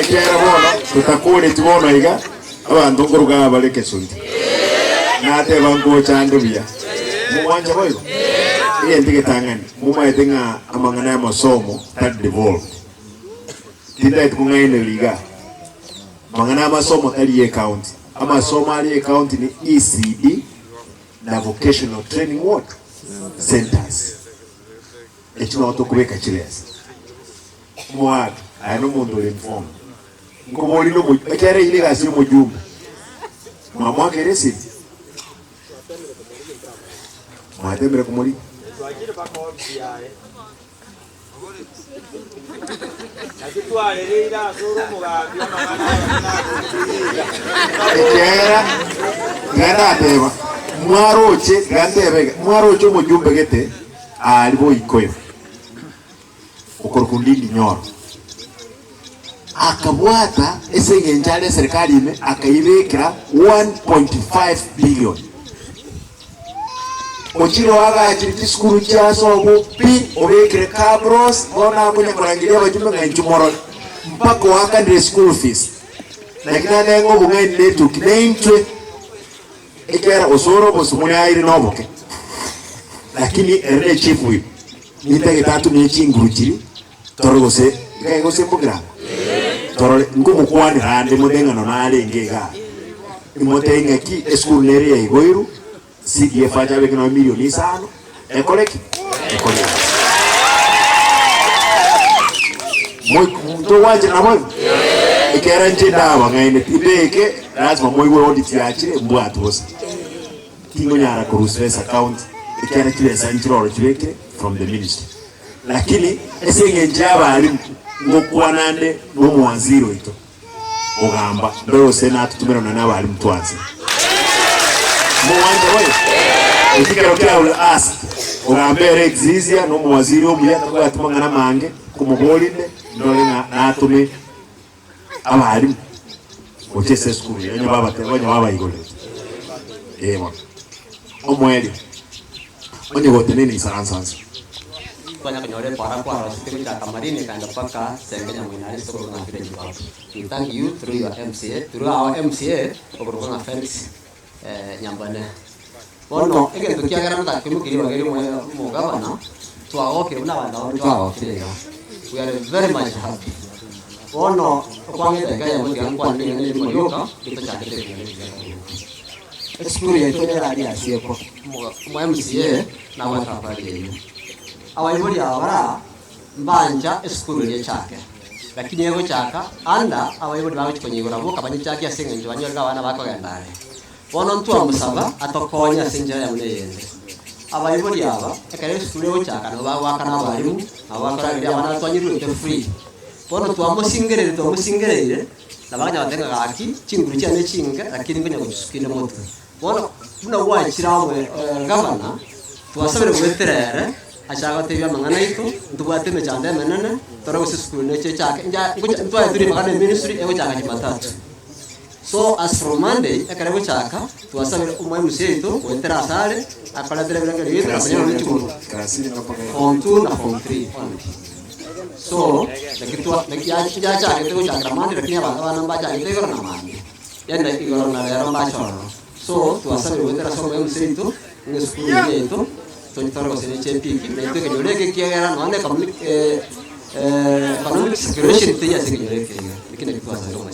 ekera bono tutakule tubono iga abantu kuruga baleke sunti nate bango chando bia muwanja boyo iye ndige tangani muma etenga amangana ya masomo that devolved tinda tukungaine liga mangana ya masomo tali account ama Somali account ni ECD na vocational training what centers ekino otokubeka chilesi mwaka ayano mundu inform ngomoli no mu ekere ile gasi mu jumba mama keresi mwatemere kumuli twakire bakoti yae akitwale leira soro mugambi ekera ngana teba mwaroche gandebe mwaroche mu jumba gete alibo ikoyo ukorukundindi nyoro akabwata esenge njale serikali ime akaibekera 1.5 billion ochiro waga chiti skuru chaso obupi obekere cabros bona kunya kurangiria bajumbe nganchumoro mpako waka ndire school fees lakini nengo bungai netu kinentwe ekera osoro bosumuni aire noboke lakini erne chief wi nitege tatu ni chinguru chiri torogose ikayegose mbugira torole ngumu kwani hande mudenga no nale ngega imotenga ki school area igoiru CDF ajabe kino milioni 5 ekoleki mto waje na mwe ikera njenda wangaine tibeke lazima mwe audit yachire mbwatose kingo nyara ko resource account ikera kile sanjiro chibeke from the ministry lakini esenge njaba ali ngokwanande no mwanziro ito ogamba ndo senate tumero na nabali mtwanze mwanja wewe ikikero kila ule as ogambere exizia no mwaziri omuya kwa tumangana mange kumubolinde ndole na atume abali ochese school yenye baba igole ema omweli onye wote nini saransansi Banyak penyore para kuara seperti kamarin kan dapaka sengkenya menari sekolah ngafir juga. We thank you through your MCA, through our MCA, obrigado Felix nyambane. Bono, ege tu kia garam tak kimu kiri bageri mo gavana, tu awo kiri na banda tu awo kiri ya. We are very much happy. Bono, kwange tega yang mungkin kwange yang ini moyoka, kita cakap dengan experience itu dari Asia kok. Mo MCA nama apa dia? Awaibuli awara mbanja eskuru ye chake lakini yego chaka anda awaibuli bawe chikonyigura bo kabanye chake asinga njwanyo ngabana bako gandare bono ntu amusaba atokonya sinja ya muneyende awaibuli aba ekare eskuru yo chaka no bawa kana barimu abakara ndia bana twanyiru te free bono tu amusingerere nabanya batenga gaki chinguru cyane chinga lakini ngonya gusikina moto bono buna wachirawe ngabana tuasabire gweterere ashaka tebya mangana ito ntubate me chande menene toro school ne chechake nja nguja ntwa turi bakane ministry ego chaka chimatatu so as from Monday akarebo chaka tuasabira umwe musito wentera asale akala tele bilanga lito abanyana n'ikuru krasini napaka on 2 na on 3 so lekitwa lekiya chaka tego chaka mandi lakini abana mbacha tego na mandi yenda igoro na lero mbachoro so tuasabira wentera so umwe musito ne school ne ito Tentara sini CPK, nanti kejualan kekiaran mana economic security itu ya sih kejualan, bikin itu asal rumah.